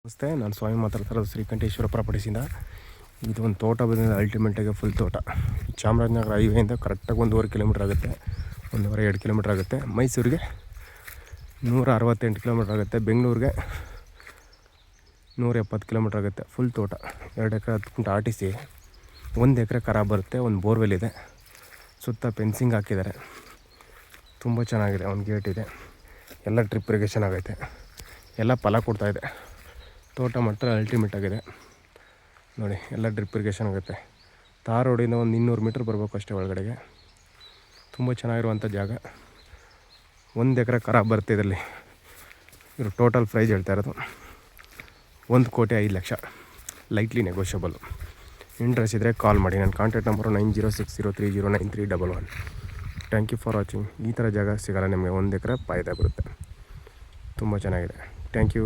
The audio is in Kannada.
ನಮಸ್ತೆ, ನಾನು ಸ್ವಾಮಿ ಮಾತಾಡ್ತಿರೋದು ಶ್ರೀಕಂಠೇಶ್ವರ ಪ್ರಾಪರ್ಟೀಸಿಂದ. ಇದು ಒಂದು ತೋಟ ಬಂದಿದೆ, ಅಲ್ಟಿಮೇಟಾಗಿ ಫುಲ್ ತೋಟ. ಚಾಮರಾಜನಗರ ಹೈವೇಯಿಂದ ಕರೆಕ್ಟಾಗಿ 1.5 ಕಿಲೋಮೀಟ್ರ್ ಆಗುತ್ತೆ, 1.5-2 ಕಿಲೋಮೀಟ್ರ್ ಆಗುತ್ತೆ. ಮೈಸೂರಿಗೆ 168 ಕಿಲೋಮೀಟ್ರ್ ಆಗುತ್ತೆ, ಬೆಂಗಳೂರಿಗೆ 170 ಕಿಲೋಮೀಟ್ರ್ ಆಗುತ್ತೆ. ಫುಲ್ ತೋಟ, 2 ಎಕರೆ 10 ಗುಂಟೆ ಆಟಿಸಿ, 1 ಎಕರೆ ಖರಾಬ್ ಬರುತ್ತೆ. ಒಂದು ಬೋರ್ವೆಲ್ ಇದೆ, ಸುತ್ತ ಫೆನ್ಸಿಂಗ್ ಹಾಕಿದ್ದಾರೆ, ತುಂಬ ಚೆನ್ನಾಗಿದೆ. ಒಂದು ಗೇಟ್ ಇದೆ, ಎಲ್ಲ ಡ್ರಿಪ್ ಇರಿಗೇಷನ್ ಆಗೈತೆ, ಎಲ್ಲ ಫಲ ಕೊಡ್ತಾಯಿದೆ. ತೋಟ ಮಾತ್ರ ಅಲ್ಟಿಮೇಟ್ ಆಗಿದೆ ನೋಡಿ, ಎಲ್ಲ ಡ್ರಿಪ್ ಇರಿಗೇಷನ್ ಆಗುತ್ತೆ. ತಾರ್ ರೋಡಿಂದ ಒಂದು 200 ಮೀಟ್ರ್ ಬರಬೇಕು ಅಷ್ಟೇ ಒಳಗಡೆಗೆ. ತುಂಬ ಚೆನ್ನಾಗಿರುವಂಥ ಜಾಗ. 1 ಎಕರೆ ಖರಾಬ್ ಬರುತ್ತೆ. ಇದರಲ್ಲಿ ಇವರು ಟೋಟಲ್ ಪ್ರೈಸ್ ಹೇಳ್ತಾ ಇರೋದು 1,05,00,000, ಲೈಟ್ಲಿ ನೆಗೋಷಿಯಬಲ್. ಇಂಟ್ರೆಸ್ಟ್ ಇದ್ದರೆ ಕಾಲ್ ಮಾಡಿ. ನನ್ನ contact number 9060309311. Thank you for watching. ಈ ಥರ ಜಾಗ ಸಿಗೋಲ್ಲ ನಿಮಗೆ. 1 ಎಕರೆ ಫಾಯ್ದೆ ಬರುತ್ತೆ, ತುಂಬ ಚೆನ್ನಾಗಿದೆ. Thank you.